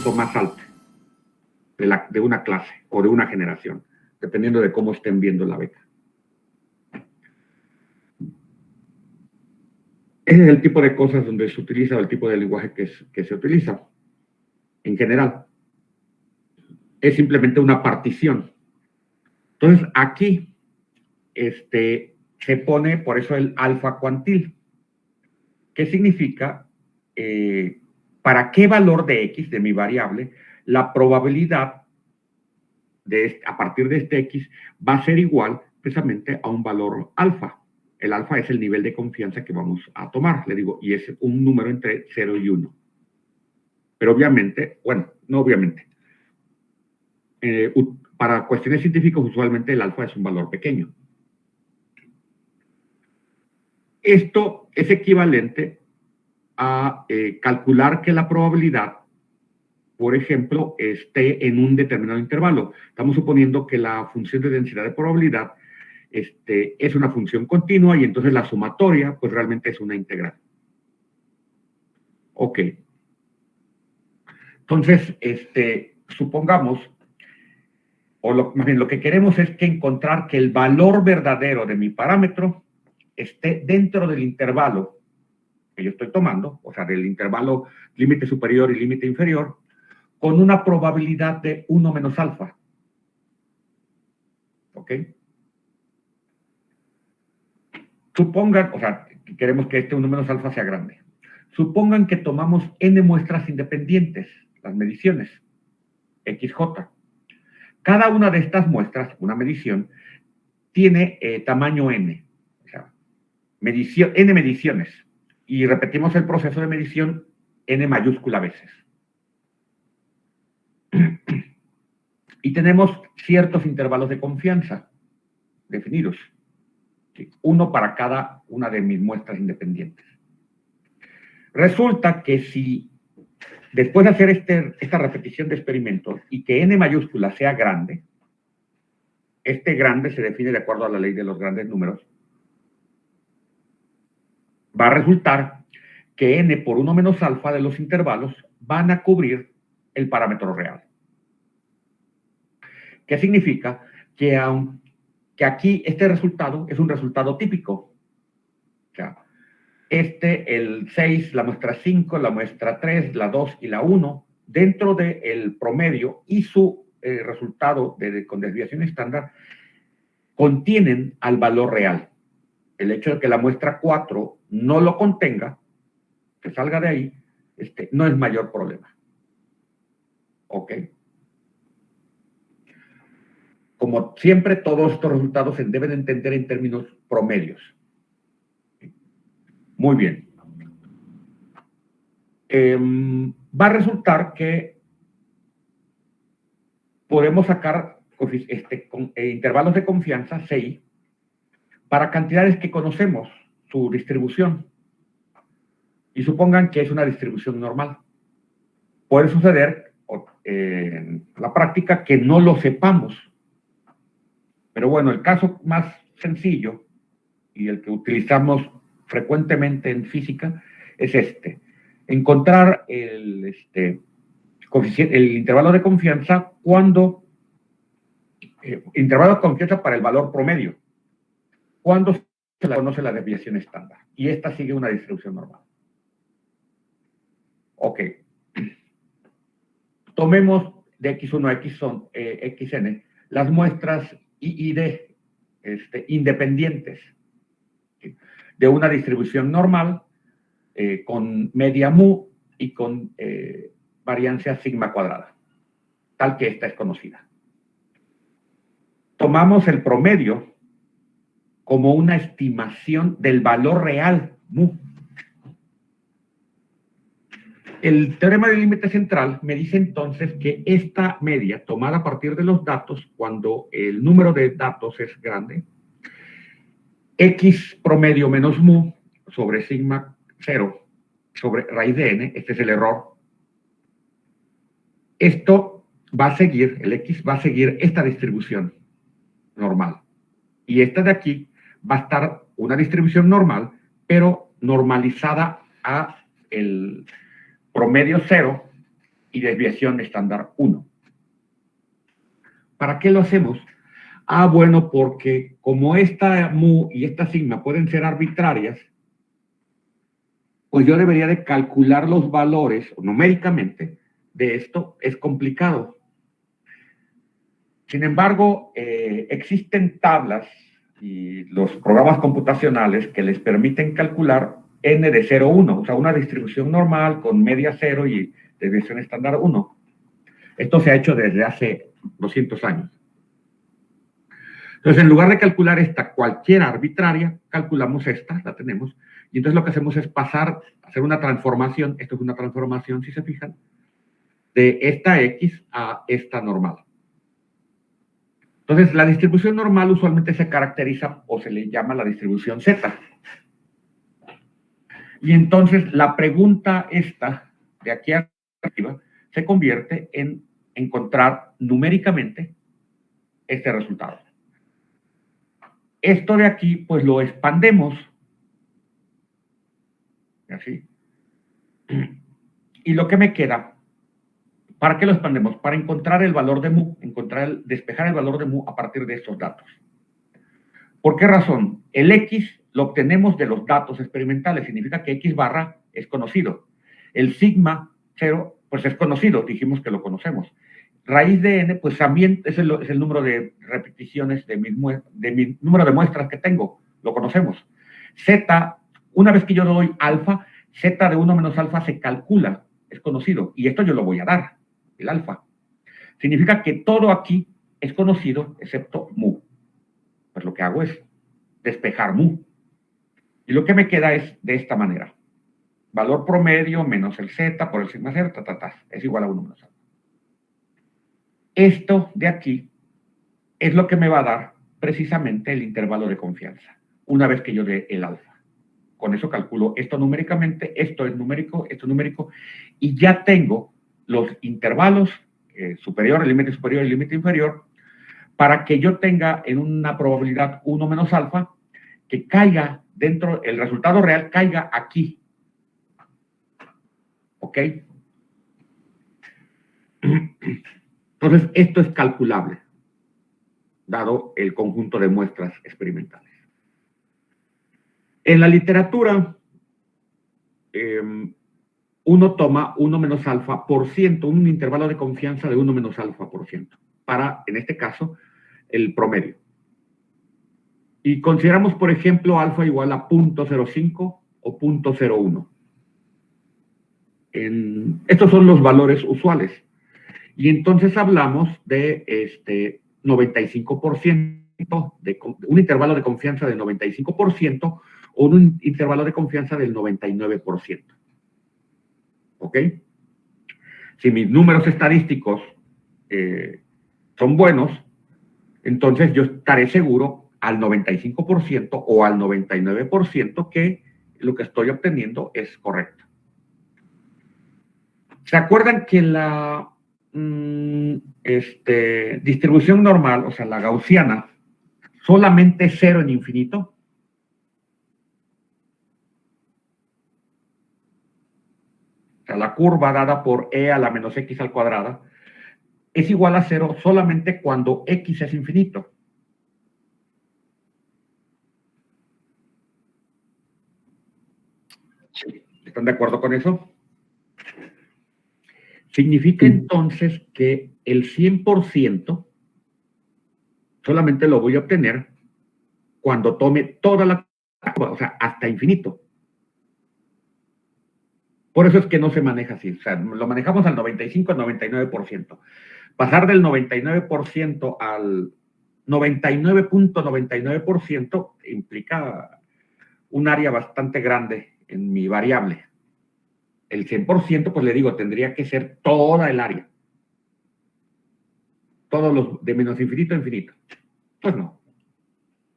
punto más alto de una clase o de una generación, dependiendo de cómo estén viendo la beca. Ese es el tipo de cosas donde se utiliza, o el tipo de lenguaje que se utiliza en general. Es simplemente una partición. Entonces, aquí se pone, por eso, el alfa cuantil. ¿Qué significa? ¿Para qué valor de x, de mi variable, la probabilidad a partir de este x va a ser igual precisamente a un valor alfa? El alfa es el nivel de confianza que vamos a tomar, le digo, y es un número entre 0 y 1. Pero obviamente, bueno, no obviamente, para cuestiones científicas usualmente el alfa es un valor pequeño. Esto es equivalente a calcular que la probabilidad, por ejemplo, esté en un determinado intervalo. Estamos suponiendo que la función de densidad de probabilidad es una función continua y entonces la sumatoria pues realmente es una integral. Ok. Entonces, supongamos, más bien lo que queremos es que encontrar que el valor verdadero de mi parámetro esté dentro del intervalo que yo estoy tomando, o sea, del intervalo límite superior y límite inferior, con una probabilidad de 1 menos alfa. ¿Ok? Supongan, o sea, queremos que este 1 menos alfa sea grande. Supongan que tomamos n muestras independientes, las mediciones, XJ. Cada una de estas muestras, una medición, tiene tamaño n, o sea, n mediciones. Y repetimos el proceso de medición n mayúscula veces. Y tenemos ciertos intervalos de confianza definidos. Uno para cada una de mis muestras independientes. Resulta que si después de hacer esta repetición de experimentos y que n mayúscula sea grande, este grande se define de acuerdo a la ley de los grandes números, va a resultar que n por 1 menos alfa de los intervalos van a cubrir el parámetro real. ¿Qué significa? Que aquí este resultado es un resultado típico. O sea, el 6, la muestra 5, la muestra 3, la 2 y la 1, dentro del promedio y su resultado con desviación estándar, contienen al valor real. El hecho de que la muestra 4 no lo contenga, que salga de ahí, no es mayor problema. ¿Ok? Como siempre, todos estos resultados se deben entender en términos promedios. Muy bien. Va a resultar que podemos sacar intervalos de confianza, CI, para cantidades que conocemos, su distribución. Y supongan que es una distribución normal. Puede suceder en la práctica que no lo sepamos. Pero bueno, el caso más sencillo y el que utilizamos frecuentemente en física es encontrar el intervalo de confianza intervalo de confianza para el valor promedio, cuando se le conoce la desviación estándar, y esta sigue una distribución normal. Ok. Tomemos de X1 a Xn las muestras I y D independientes de una distribución normal con media mu y con variancia sigma cuadrada, tal que esta es conocida. Tomamos el promedio como una estimación del valor real mu. El teorema del límite central me dice entonces que esta media, tomada a partir de los datos, cuando el número de datos es grande, x promedio menos mu sobre sigma 0 sobre raíz de n, este es el error. Esto va a seguir, el x va a seguir esta distribución normal. Y esta de aquí va a estar una distribución normal, pero normalizada a el promedio 0 y desviación estándar 1. ¿Para qué lo hacemos? Ah, bueno, porque como esta mu y esta sigma pueden ser arbitrarias, pues yo debería de calcular los valores numéricamente de esto. Es complicado. Sin embargo, existen tablas y los programas computacionales que les permiten calcular n de 0, 1, o sea, una distribución normal con media 0 y desviación estándar 1. Esto se ha hecho desde hace 200 años. Entonces, en lugar de calcular esta cualquiera arbitraria, calculamos esta, la tenemos, y entonces lo que hacemos es hacer una transformación, esto es una transformación, si se fijan, de esta X a esta normal. Entonces, la distribución normal usualmente se caracteriza o se le llama la distribución Z. Y entonces la pregunta esta, de aquí arriba, se convierte en encontrar numéricamente este resultado. Esto de aquí, pues lo expandemos. Así. Y lo que me queda, ¿para qué lo expandemos? Para encontrar el valor de mu, despejar el valor de mu a partir de estos datos. ¿Por qué razón? El X lo obtenemos de los datos experimentales, significa que X barra es conocido. El sigma 0, pues es conocido, dijimos que lo conocemos. Raíz de n, pues también es el número de repeticiones de mi número de muestras que tengo, lo conocemos. Z, una vez que yo doy alfa, Z de 1 menos alfa se calcula, es conocido, y esto yo lo voy a dar, el alfa. Significa que todo aquí es conocido, excepto mu. Pues lo que hago es despejar mu. Y lo que me queda es de esta manera. Valor promedio menos el Z por el sigma 0, es igual a 1 menos alfa. Esto de aquí es lo que me va a dar precisamente el intervalo de confianza, una vez que yo dé el alfa. Con eso calculo esto numéricamente, esto es numérico, y ya tengo los intervalos superior, el límite superior y el límite inferior, para que yo tenga en una probabilidad 1 menos alfa, que caiga dentro, el resultado real caiga aquí. ¿Ok? Entonces, esto es calculable, dado el conjunto de muestras experimentales. En la literatura, uno toma 1 menos alfa por ciento, un intervalo de confianza de 1 menos alfa por ciento, para, en este caso, el promedio. Y consideramos, por ejemplo, alfa igual a 0.05 o 0.01. Estos son los valores usuales. Y entonces hablamos de 95%, de un intervalo de confianza del 95% o un intervalo de confianza del 99%. ¿Ok? Si mis números estadísticos son buenos, entonces yo estaré seguro al 95% o al 99% que lo que estoy obteniendo es correcto. ¿Se acuerdan que la distribución normal, o sea, la gaussiana, solamente es 0 en infinito? O sea, la curva dada por e a la menos x al cuadrado es igual a 0 solamente cuando x es infinito. ¿Están de acuerdo con eso? Significa entonces que el 100% solamente lo voy a obtener cuando tome toda la curva, o sea, hasta infinito. Por eso es que no se maneja así, o sea, lo manejamos al 95, al 99%. Pasar del 99% al 99.99% implica un área bastante grande en mi variable. El 100%, pues le digo, tendría que ser toda el área. Todos los de menos infinito a infinito. Pues no.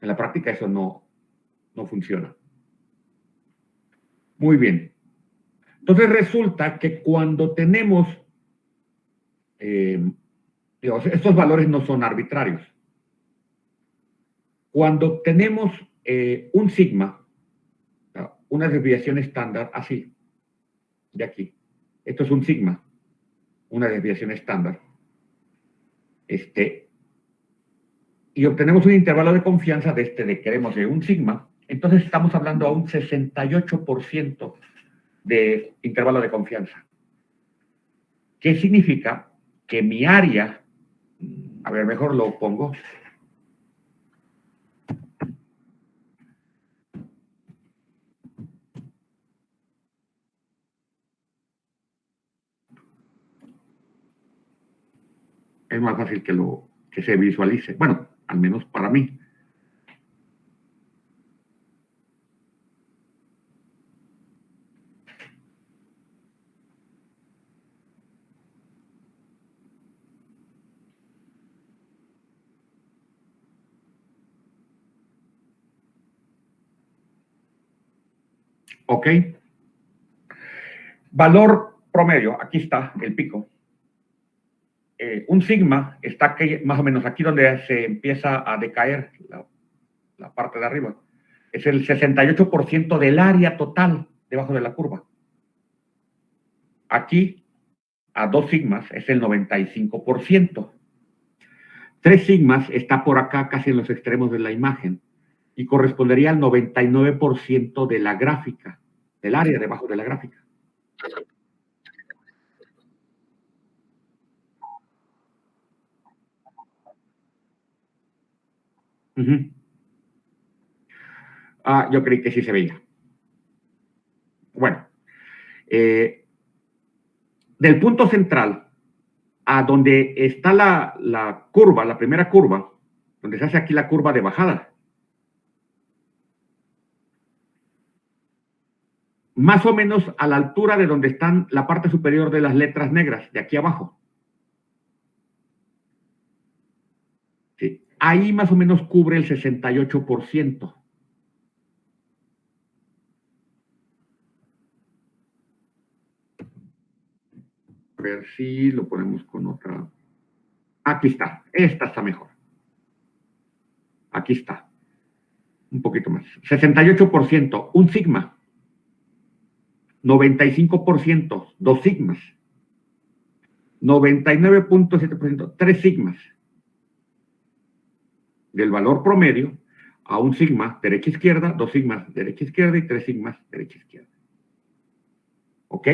En la práctica eso no funciona. Muy bien. Entonces resulta que cuando tenemos, estos valores no son arbitrarios. Cuando tenemos un sigma, una desviación estándar así, de aquí. Esto es un sigma. una desviación estándar, y obtenemos un intervalo de confianza de queremos de un sigma, entonces estamos hablando a un 68% de intervalo de confianza. ¿Qué significa? Que mi área, a ver, mejor lo pongo. Es más fácil que se visualice. Bueno, al menos para mí. ¿Ok? Valor promedio, aquí está el pico. Un sigma está aquí, más o menos aquí donde se empieza a decaer la parte de arriba. Es el 68% del área total debajo de la curva. Aquí, a 2 sigmas, es el 95%. 3 sigmas está por acá, casi en los extremos de la imagen, y correspondería al 99% de la gráfica, del área debajo de la gráfica. Yo creí que sí se veía. Bueno, del punto central a donde está la curva, la primera curva, donde se hace aquí la curva de bajada, más o menos a la altura de donde están la parte superior de las letras negras, de aquí abajo. Sí. Ahí más o menos cubre el 68%. A ver si lo ponemos con otra. Aquí está, esta está mejor. Aquí está, un poquito más. 68%, un sigma. 95%, dos sigmas. 99.7%, tres sigmas. Del valor promedio a un sigma derecha-izquierda, dos sigmas derecha-izquierda y tres sigmas derecha-izquierda. ¿Ok?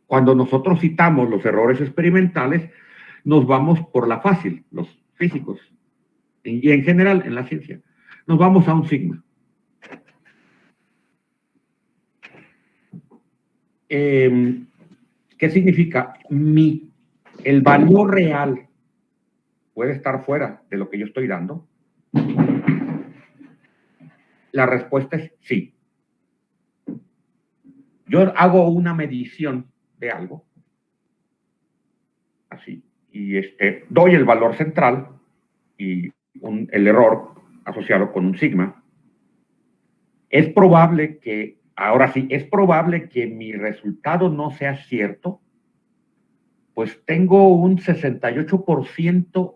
Cuando nosotros citamos los errores experimentales, nos vamos por la fácil, los físicos, y en general en la ciencia, nos vamos a un sigma. ¿Qué significa? El valor real puede estar fuera de lo que yo estoy dando. La respuesta es sí. Yo hago una medición de algo, así, y doy el valor central y el error asociado con un sigma. Es probable que, ahora sí, es probable que mi resultado no sea cierto, pues tengo un 68%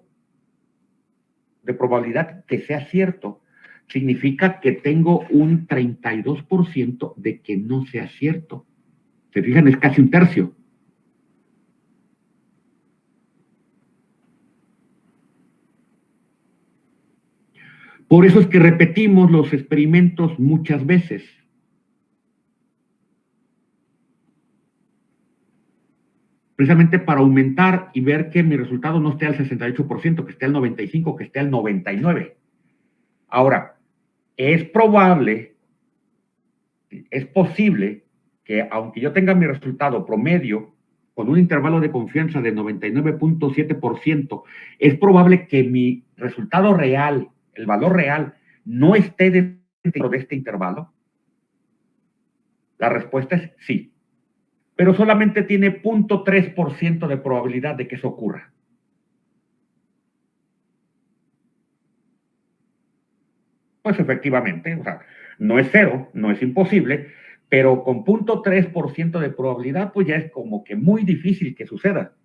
de probabilidad que sea cierto. Significa que tengo un 32% de que no sea cierto. ¿Se fijan? Es casi un tercio. Por eso es que repetimos los experimentos muchas veces. Precisamente para aumentar y ver que mi resultado no esté al 68%, que esté al 95%, que esté al 99%. Ahora, es probable, es posible que aunque yo tenga mi resultado promedio con un intervalo de confianza de 99.7%, es probable que mi resultado real, el valor real, no esté dentro de este intervalo. La respuesta es sí, pero solamente tiene 0.3% de probabilidad de que eso ocurra. Pues efectivamente, o sea, no es cero, no es imposible, pero con 0.3% de probabilidad, pues ya es como que muy difícil que suceda.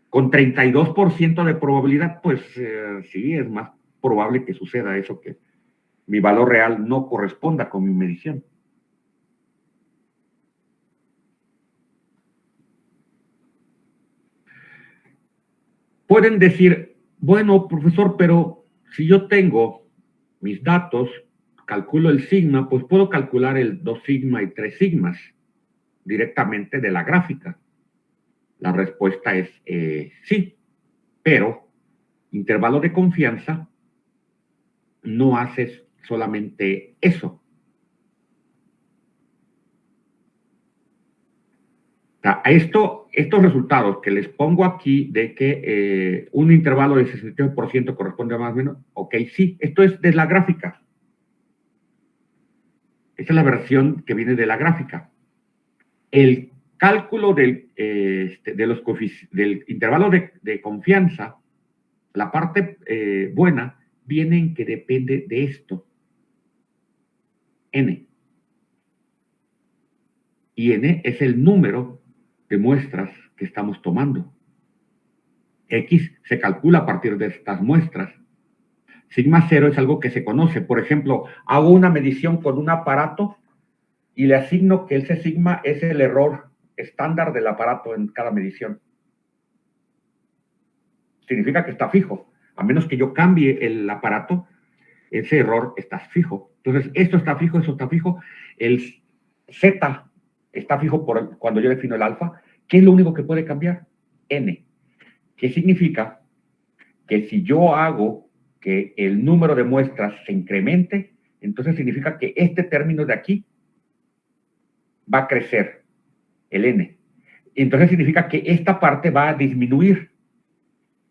Con 32% de probabilidad, pues sí, es más probable que suceda eso, que mi valor real no corresponda con mi medición. pueden decir, bueno, profesor, pero si yo tengo mis datos, calculo el sigma, pues puedo calcular el 2 sigma y 3 sigmas directamente de la gráfica. La respuesta es sí, pero intervalo de confianza no haces solamente eso. O sea, estos resultados que les pongo aquí de que un intervalo de 68% corresponde a más o menos, ok, sí, esto es de la gráfica. Esta es la versión que viene de la gráfica. El cálculo del intervalo de confianza, la parte buena, viene en que depende de esto, n. Y n es el número de muestras que estamos tomando. X se calcula a partir de estas muestras. Sigma cero es algo que se conoce. Por ejemplo, hago una medición con un aparato y le asigno que ese sigma es el error estándar del aparato en cada medición. Significa que está fijo. A menos que yo cambie el aparato, ese error está fijo. Entonces, esto está fijo, eso está fijo. El Z está fijo cuando yo defino el alfa. ¿Qué es lo único que puede cambiar? N. ¿Qué significa? Que si yo hago que el número de muestras se incremente, entonces significa que este término de aquí va a crecer, el n. Entonces significa que esta parte va a disminuir.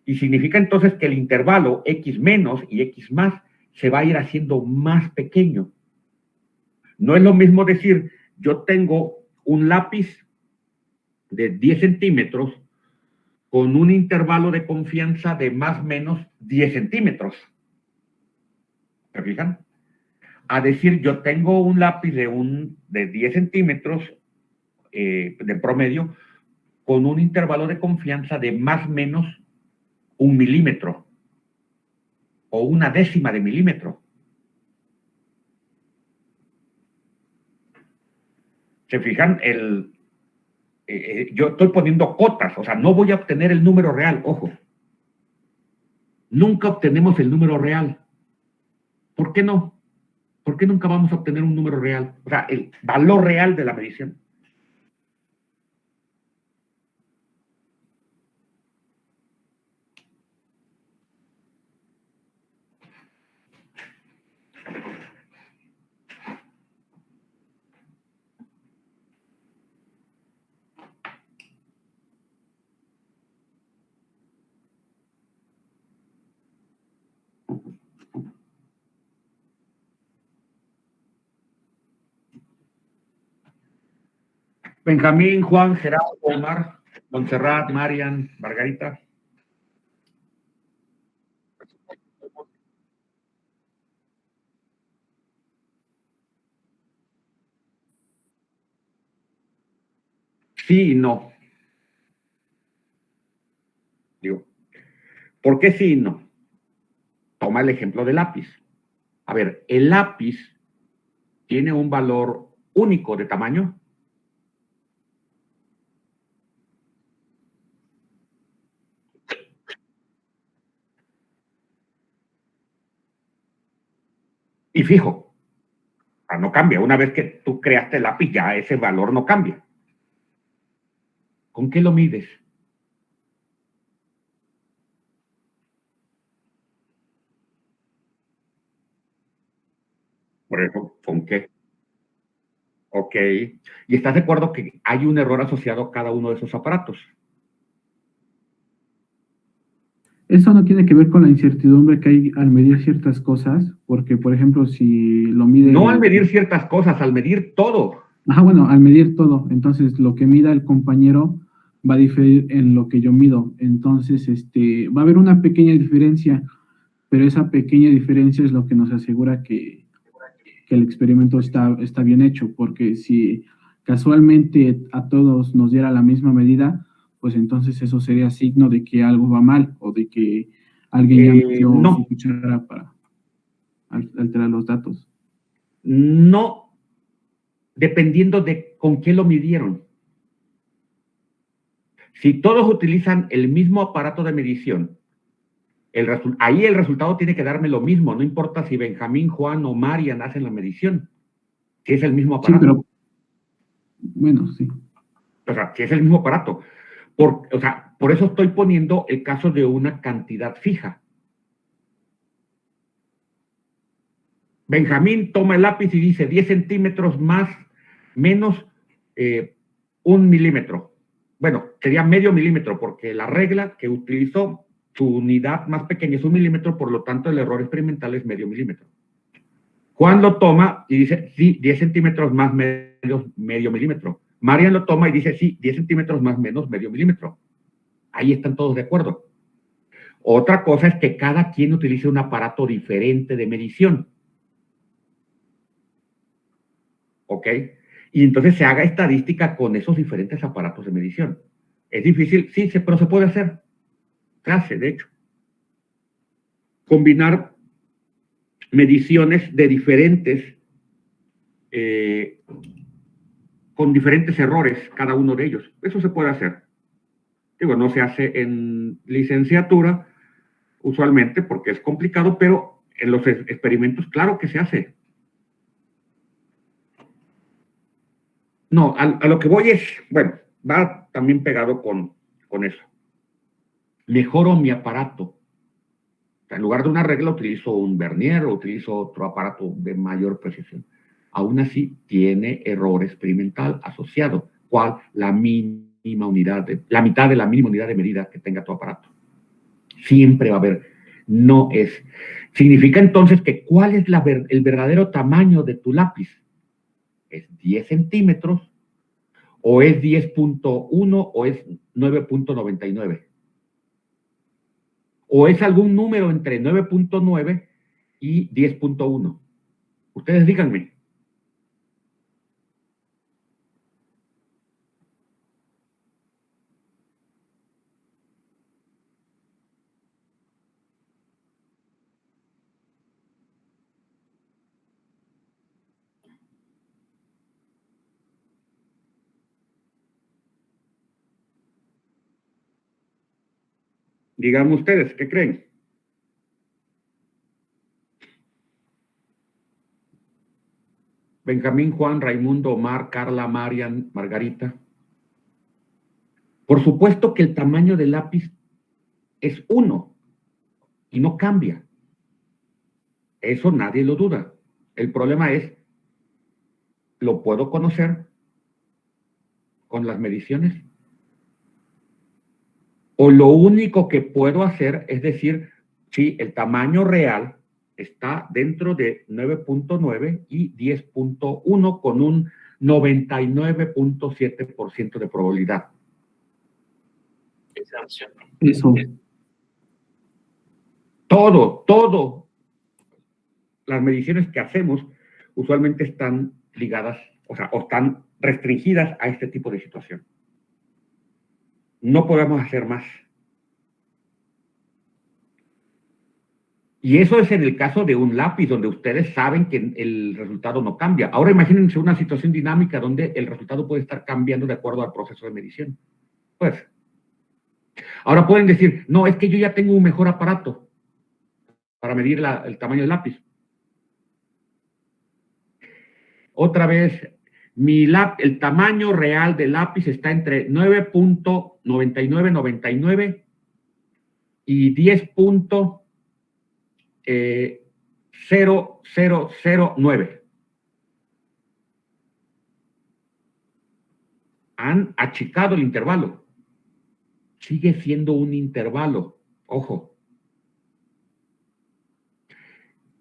Y significa entonces que el intervalo x menos y x más se va a ir haciendo más pequeño. No es lo mismo decir, yo tengo un lápiz de 10 centímetros con un intervalo de confianza de más o menos 10 centímetros. ¿Se fijan? A decir, yo tengo un lápiz de 10 centímetros de promedio con un intervalo de confianza de más o menos 1 milímetro o 1/10 de milímetro. ¿Se fijan? Yo estoy poniendo cotas, o sea, no voy a obtener el número real, ojo. Nunca obtenemos el número real. ¿Por qué no? ¿Por qué nunca vamos a obtener un número real? O sea, el valor real de la medición. Benjamín, Juan, Gerardo, Omar, Montserrat, Marian, Margarita. Sí y no. Digo, ¿por qué sí y no? Toma el ejemplo del lápiz. A ver, el lápiz tiene un valor único de tamaño. Y fijo, o sea, no cambia. Una vez que tú creaste el lápiz, ya ese valor no cambia. ¿Con qué lo mides? Por eso, ¿con qué? Ok. ¿Y estás de acuerdo que hay un error asociado a cada uno de esos aparatos? Eso no tiene que ver con la incertidumbre que hay al medir ciertas cosas, porque, por ejemplo, si lo mide... No al medir ciertas cosas, al medir todo. Bueno, al medir todo. Entonces, lo que mida el compañero va a diferir en lo que yo mido. Entonces, va a haber una pequeña diferencia, pero esa pequeña diferencia es lo que nos asegura que el experimento está bien hecho, porque si casualmente a todos nos diera la misma medida, pues entonces eso sería signo de que algo va mal o de que alguien ya metió su No, cuchara para alterar los datos. no, dependiendo de con qué lo midieron. Si todos utilizan el mismo aparato de medición, ahí el resultado tiene que darme lo mismo, no importa si Benjamín, Juan o Marian hacen la medición, si es el mismo Sí, aparato. pero bueno, sí. O sea, si es el mismo aparato. Por eso estoy poniendo el caso de una cantidad fija. Benjamín toma el lápiz y dice 10 centímetros más, menos 1 milímetro. Bueno, sería medio milímetro, porque la regla que utilizó, su unidad más pequeña es 1 milímetro, por lo tanto el error experimental es medio milímetro. Juan lo toma y dice, sí, 10 centímetros más menos medio milímetro. Marian lo toma y dice, sí, 10 centímetros más menos medio milímetro. Ahí están todos de acuerdo. Otra cosa es que cada quien utilice un aparato diferente de medición. ¿Ok? Y entonces se haga estadística con esos diferentes aparatos de medición. ¿Es difícil? Sí, pero se puede hacer. Se hace, de hecho. Combinar mediciones de diferentes, con diferentes errores, cada uno de ellos. Eso se puede hacer. Digo, no se hace en licenciatura, usualmente, porque es complicado, pero en los experimentos, claro que se hace. No, a lo que voy es, bueno, va también pegado con eso. Mejoro mi aparato. O sea, en lugar de una regla utilizo un vernier o utilizo otro aparato de mayor precisión. Aún así, tiene error experimental asociado. ¿Cuál? La mínima unidad, la mitad de la mínima unidad de medida que tenga tu aparato. Siempre va a haber. No es. Significa entonces que ¿cuál es el verdadero tamaño de tu lápiz? ¿Es 10 centímetros o es 10.1 o es 9.99? ¿O es algún número entre 9.9 y 10.1? Ustedes díganme. Díganme ustedes, ¿qué creen? Benjamín, Juan, Raimundo, Omar, Carla, Marian, Margarita. Por supuesto que el tamaño del lápiz es 1 y no cambia. Eso nadie lo duda. El problema es, ¿lo puedo conocer con las mediciones? O lo único que puedo hacer es decir, si el tamaño real está dentro de 9.9 y 10.1 con un 99.7% de probabilidad. Eso. Todo, las mediciones que hacemos usualmente están ligadas, o sea, o están restringidas a este tipo de situación. No podemos hacer más. Y eso es en el caso de un lápiz, donde ustedes saben que el resultado no cambia. Ahora imagínense una situación dinámica donde el resultado puede estar cambiando de acuerdo al proceso de medición. Pues, ahora pueden decir, no, es que yo ya tengo un mejor aparato para medir el tamaño del lápiz. Otra vez, el tamaño real del lápiz está entre 9.9999 y 10.0009. Han achicado el intervalo. Sigue siendo un intervalo. Ojo.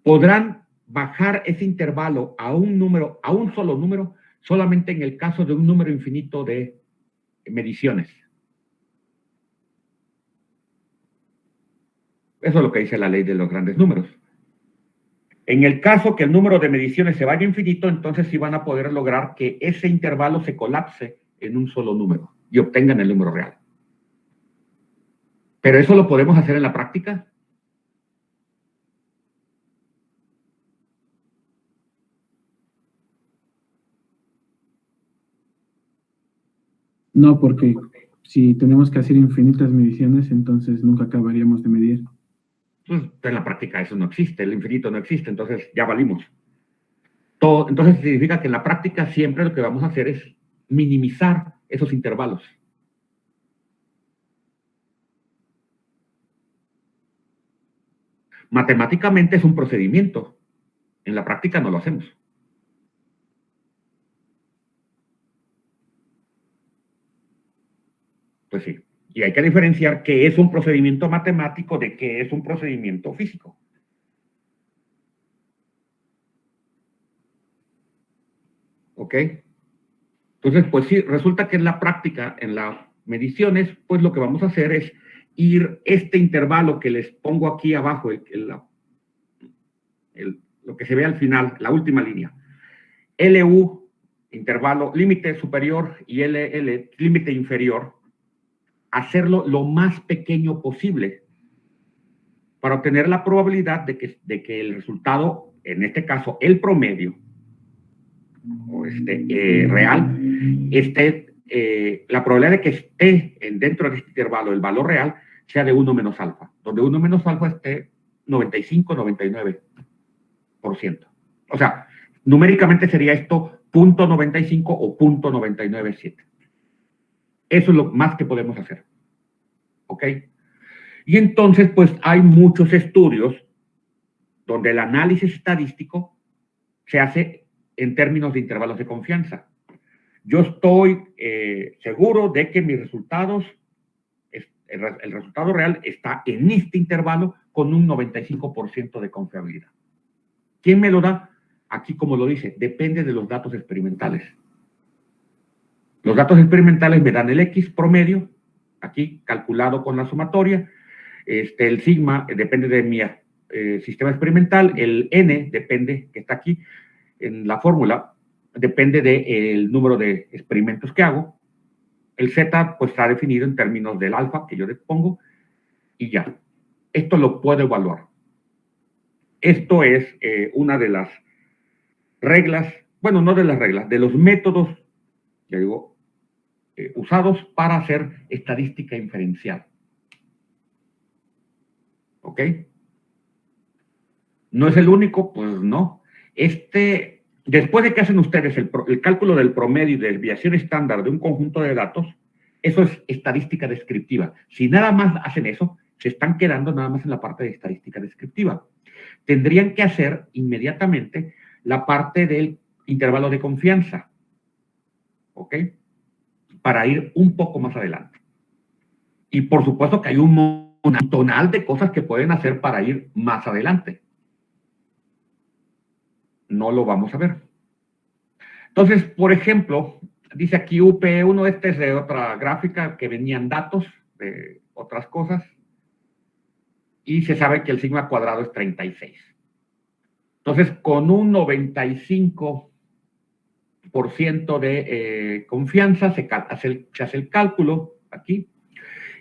Podrán bajar ese intervalo a un número, a un solo número, solamente en el caso de un número infinito de mediciones. Eso es lo que dice la ley de los grandes números. En el caso que el número de mediciones se vaya infinito, entonces sí van a poder lograr que ese intervalo se colapse en un solo número y obtengan el número real. ¿Pero eso lo podemos hacer en la práctica? No, porque si tenemos que hacer infinitas mediciones, entonces nunca acabaríamos de medir. Pues en la práctica eso no existe, el infinito no existe, entonces ya valimos. Todo, entonces significa que en la práctica siempre lo que vamos a hacer es minimizar esos intervalos. Matemáticamente es un procedimiento, en la práctica no lo hacemos. Pues sí, y hay que diferenciar qué es un procedimiento matemático de qué es un procedimiento físico. ¿Ok? Entonces, pues sí, resulta que en la práctica, en las mediciones, pues lo que vamos a hacer es ir este intervalo que les pongo aquí abajo, lo que se ve al final, la última línea. LU, intervalo límite superior, y LL, límite inferior, hacerlo lo más pequeño posible para obtener la probabilidad de que el resultado, en este caso el promedio, o real, la probabilidad de que esté dentro de este intervalo el valor real sea de 1 menos alfa, donde 1 menos alfa esté 95-99%. O sea, numéricamente sería esto 0.95 o 0.997. Eso es lo más que podemos hacer. ¿Ok? Y entonces, pues hay muchos estudios donde el análisis estadístico se hace en términos de intervalos de confianza. Yo estoy seguro de que mis resultados, el resultado real está en este intervalo con un 95% de confiabilidad. ¿Quién me lo da? Aquí, como lo dice, depende de los datos experimentales. Los datos experimentales me dan el X promedio, aquí calculado con la sumatoria. El sigma depende de mi sistema experimental. El N depende, que está aquí en la fórmula, depende del número de experimentos que hago. El Z, pues, está definido en términos del alfa que yo le pongo y ya. Esto lo puedo evaluar. Esto es una de las reglas, bueno, no de las reglas, de los métodos, ya digo, usados para hacer estadística inferencial. ¿Ok? ¿No es el único? Pues no. Después de que hacen ustedes el cálculo del promedio y de desviación estándar de un conjunto de datos, eso es estadística descriptiva. Si nada más hacen eso, se están quedando nada más en la parte de estadística descriptiva. Tendrían que hacer inmediatamente la parte del intervalo de confianza, ¿ok? Para ir un poco más adelante. Y por supuesto que hay un montonal de cosas que pueden hacer para ir más adelante. No lo vamos a ver. Entonces, por ejemplo, dice aquí UP1, este es de otra gráfica que venían datos de otras cosas, y se sabe que el sigma cuadrado es 36. Entonces, con un 95% de confianza se hace el cálculo aquí,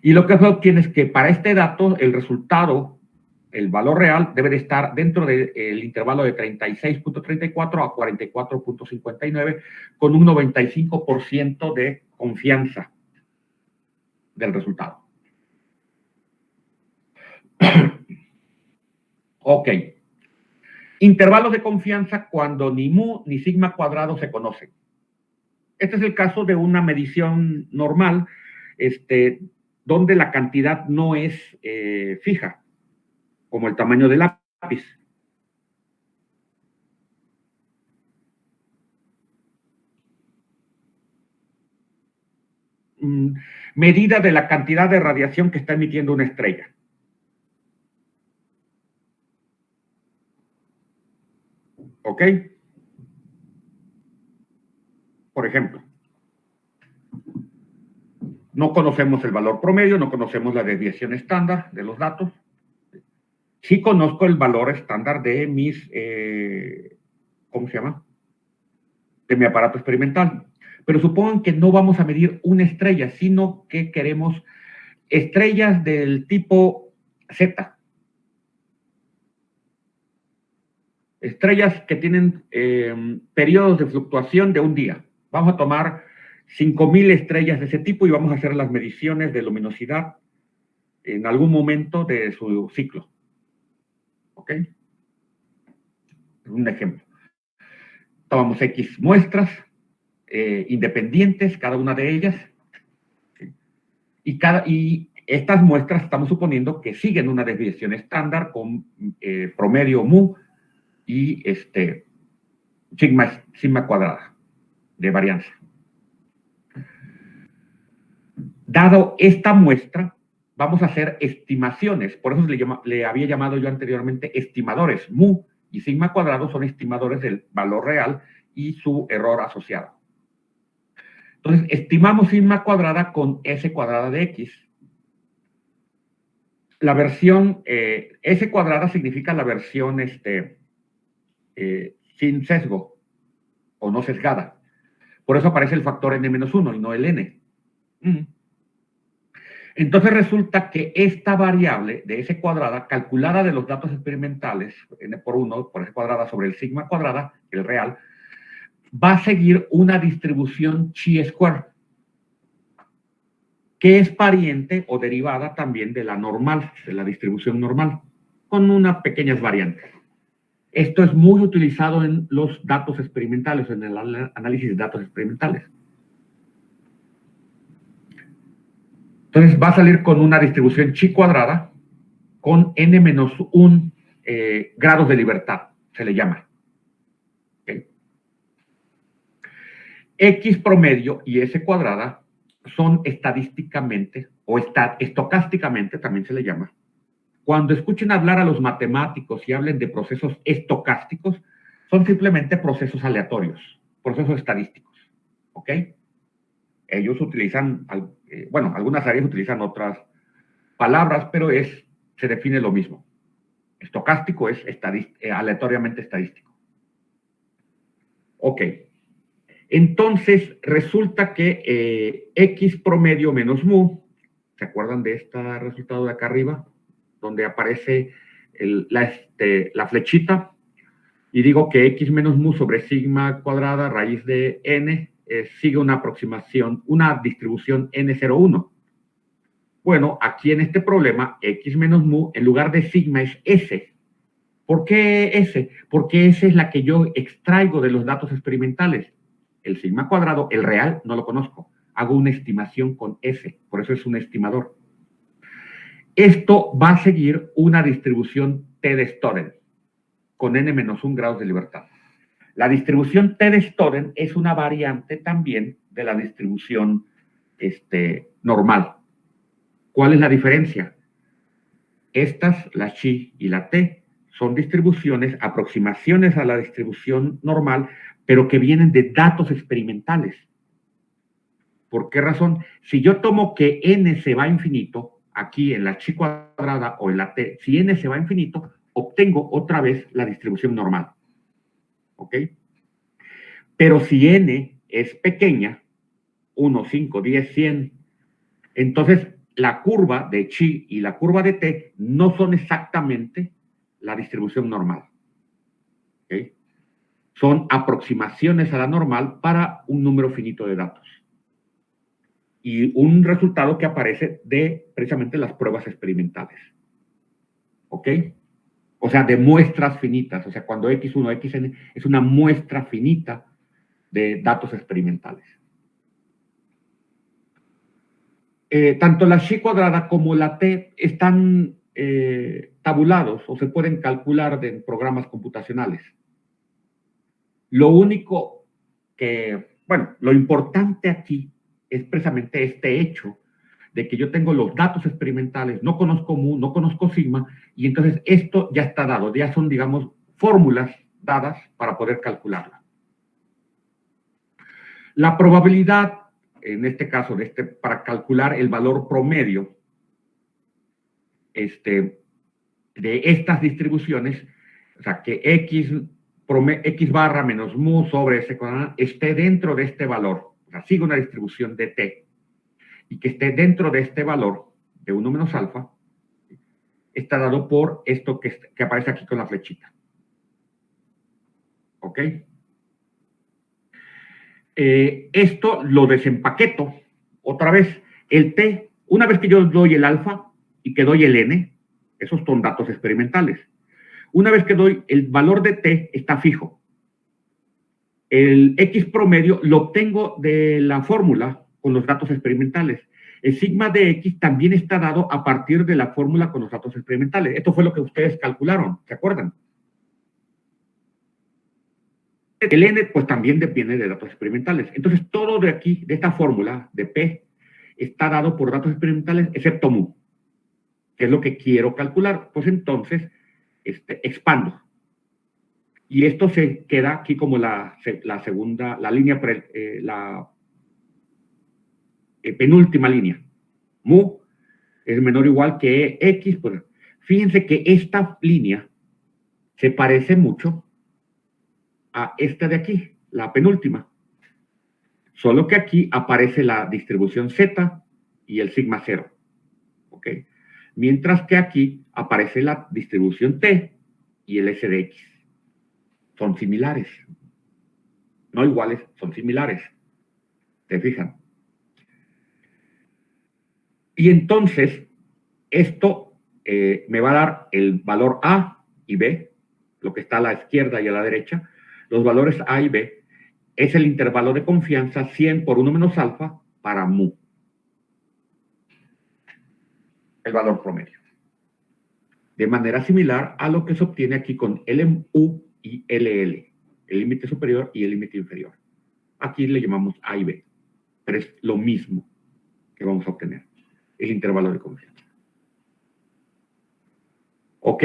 y lo que se obtiene es que para este dato el resultado, el valor real, debe de estar dentro del intervalo de 36.34 a 44.59 con un 95% de confianza del resultado. Ok. Intervalos de confianza cuando ni mu ni sigma cuadrado se conocen. Este es el caso de una medición normal, donde la cantidad no es fija, como el tamaño del lápiz. Medida de la cantidad de radiación que está emitiendo una estrella. ¿Ok? Por ejemplo, no conocemos el valor promedio, no conocemos la desviación estándar de los datos. Sí conozco el valor estándar de mis, ¿cómo se llama? De mi aparato experimental. Pero supongan que no vamos a medir una estrella, sino que queremos estrellas del tipo Z. Estrellas que tienen periodos de fluctuación de un día. Vamos a tomar 5.000 estrellas de ese tipo y vamos a hacer las mediciones de luminosidad en algún momento de su ciclo. ¿Ok? Un ejemplo. Tomamos X muestras independientes, cada una de ellas, ¿sí? y estas muestras estamos suponiendo que siguen una desviación estándar con promedio mu y sigma cuadrada de varianza. Dado esta muestra, vamos a hacer estimaciones. Por eso le había llamado yo anteriormente estimadores. Mu y sigma cuadrado son estimadores del valor real y su error asociado. Entonces, estimamos sigma cuadrada con S cuadrada de X. La versión S cuadrada significa la versión sin sesgo o no sesgada. Por eso aparece el factor n-1 y no el n. Entonces resulta que esta variable de S cuadrada, calculada de los datos experimentales, n por 1 por S cuadrada sobre el sigma cuadrada, el real, va a seguir una distribución chi-square, que es pariente o derivada también de la normal, de la distribución normal, con unas pequeñas variantes. Esto es muy utilizado en los datos experimentales, en el análisis de datos experimentales. Entonces va a salir con una distribución chi cuadrada con n-1 grados de libertad, se le llama. ¿Okay? X promedio y S cuadrada son estadísticamente o estocásticamente, también se le llama. Cuando escuchen hablar a los matemáticos y hablen de procesos estocásticos, son simplemente procesos aleatorios, procesos estadísticos. ¿Ok? Ellos utilizan, bueno, algunas áreas utilizan otras palabras, pero se define lo mismo. Estocástico es aleatoriamente estadístico. Ok. Entonces, resulta que X promedio menos mu, ¿se acuerdan de este resultado de acá arriba? Donde aparece la flechita, y digo que X menos mu sobre sigma cuadrada raíz de n sigue una aproximación, una distribución n01. Bueno, aquí en este problema, X menos mu, en lugar de sigma es S. ¿Por qué S? Porque S es la que yo extraigo de los datos experimentales. El sigma cuadrado, el real, no lo conozco. Hago una estimación con S, por eso es un estimador. Esto va a seguir una distribución T de Storen, con n-1 grados de libertad. La distribución T de Storen es una variante también de la distribución normal. ¿Cuál es la diferencia? Estas, la chi y la t, son distribuciones, aproximaciones a la distribución normal, pero que vienen de datos experimentales. ¿Por qué razón? Si yo tomo que n se va a infinito, aquí en la chi cuadrada o en la t, si n se va a infinito, obtengo otra vez la distribución normal. ¿Ok? Pero si n es pequeña, 1, 5, 10, 100, entonces la curva de chi y la curva de t no son exactamente la distribución normal. ¿Okay? Son aproximaciones a la normal para un número finito de datos. Y un resultado que aparece de precisamente las pruebas experimentales. ¿Ok? O sea, de muestras finitas. O sea, cuando x1, xn es una muestra finita de datos experimentales. Tanto la chi cuadrada como la t están tabulados o se pueden calcular en programas computacionales. Lo único lo importante aquí es precisamente este hecho de que yo tengo los datos experimentales, no conozco mu, no conozco sigma, y entonces esto ya está dado, ya son, digamos, fórmulas dadas para poder calcularla. La probabilidad, en este caso, para calcular el valor promedio de estas distribuciones, o sea, que x barra menos mu sobre S cuadrada esté dentro de este valor, o sea, siga una distribución de t, y que esté dentro de este valor de 1 menos alfa, está dado por esto que aparece aquí con la flechita. ¿Ok? Esto lo desempaqueto otra vez. El T, una vez que yo doy el alfa y que doy el N, esos son datos experimentales. Una vez que doy el valor de T, está fijo. El X promedio lo obtengo de la fórmula con los datos experimentales. El sigma de X también está dado a partir de la fórmula con los datos experimentales. Esto fue lo que ustedes calcularon, ¿se acuerdan? El N, pues también depende de datos experimentales. Entonces, todo de aquí, de esta fórmula de P, está dado por datos experimentales, excepto mu, que es lo que quiero calcular. Pues entonces, expando. Y esto se queda aquí como la segunda, la línea, penúltima línea. Mu es menor o igual que X. Pues fíjense que esta línea se parece mucho a esta de aquí, la penúltima. Solo que aquí aparece la distribución Z y el sigma 0. ¿Ok? Mientras que aquí aparece la distribución T y el S de X. Son similares. No iguales, son similares. ¿Se fijan? Y entonces, esto me va a dar el valor A y B, lo que está a la izquierda y a la derecha. Los valores A y B es el intervalo de confianza 100 por 1 menos alfa para mu. El valor promedio. De manera similar a lo que se obtiene aquí con LMU y LL, el límite superior y el límite inferior. Aquí le llamamos A y B, pero es lo mismo que vamos a obtener, el intervalo de confianza. ¿Ok?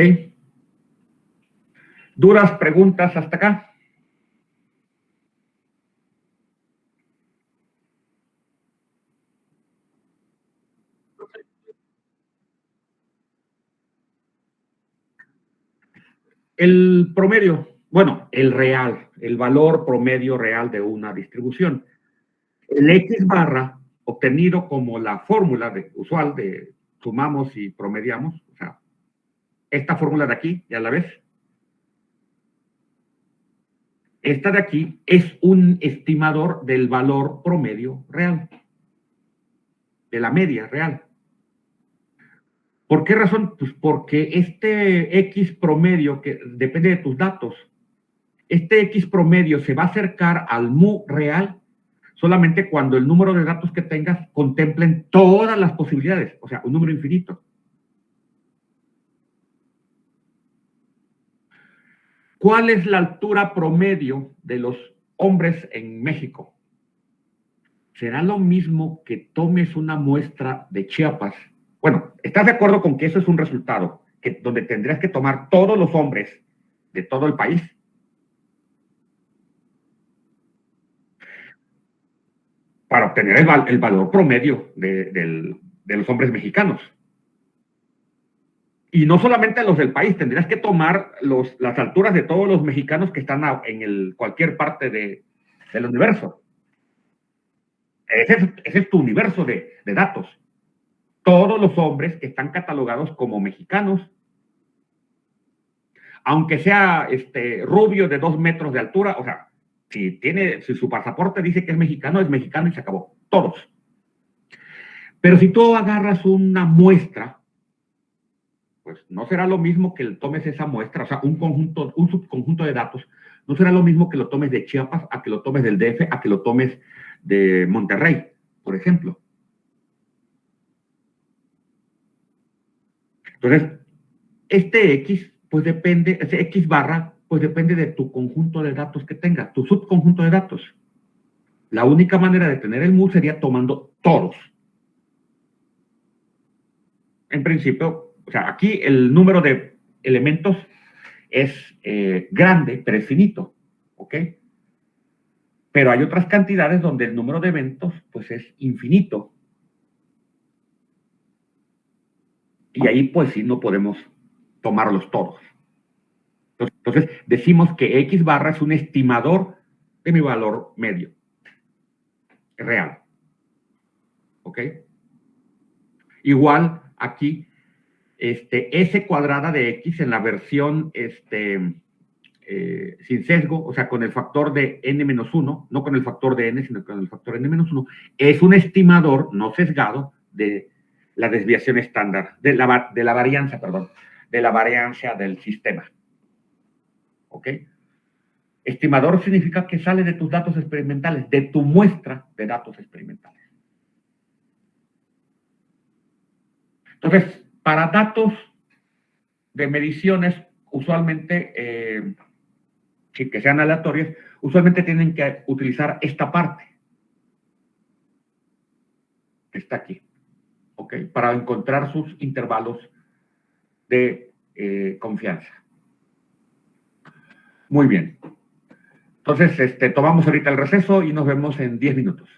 ¿Duras preguntas hasta acá? El promedio, bueno, el real, el valor promedio real de una distribución. El X barra, obtenido como la fórmula usual de sumamos y promediamos, o sea, esta fórmula de aquí, ya la ves. Esta de aquí es un estimador del valor promedio real, de la media real. ¿Por qué razón? Pues porque este X promedio, que depende de tus datos, este X promedio se va a acercar al mu real solamente cuando el número de datos que tengas contemplen todas las posibilidades, o sea, un número infinito. ¿Cuál es la altura promedio de los hombres en México? ¿Será lo mismo que tomes una muestra de Chiapas? Bueno, ¿estás de acuerdo con que eso es un resultado? Donde tendrías que tomar todos los hombres de todo el país para obtener el valor promedio de los hombres mexicanos. Y no solamente los del país, tendrías que tomar las alturas de todos los mexicanos que están en cualquier parte del universo. Ese es tu universo de datos. Todos los hombres que están catalogados como mexicanos, aunque sea rubio de 2 metros de altura, o sea, si su pasaporte dice que es mexicano y se acabó. Todos. Pero si tú agarras una muestra, pues no será lo mismo que tomes esa muestra, o sea, un subconjunto de datos, no será lo mismo que lo tomes de Chiapas, a que lo tomes del DF, a que lo tomes de Monterrey, por ejemplo. Entonces, X, pues depende, ese X barra, pues depende de tu conjunto de datos que tengas, tu subconjunto de datos. La única manera de tener el mu sería tomando todos. En principio, o sea, aquí el número de elementos es grande, pero es finito, ¿ok? Pero hay otras cantidades donde el número de eventos, pues, es infinito. Y ahí, pues, sí, no podemos tomarlos todos. Entonces, decimos que X barra es un estimador de mi valor medio real. ¿Ok? Igual aquí, S cuadrada de X en la versión sin sesgo, o sea, con el factor de n-1, no con el factor de n, sino con el factor n-1, es un estimador no sesgado de la desviación estándar, de la varianza, perdón, de la varianza del sistema. ¿Ok? Estimador significa que sale de tus datos experimentales, de tu muestra de datos experimentales. Entonces, para datos de mediciones, usualmente, que sean aleatorias, usualmente tienen que utilizar esta parte, que está aquí, ¿ok? Para encontrar sus intervalos de confianza. Muy bien. Entonces, tomamos ahorita el receso y nos vemos en 10 minutos.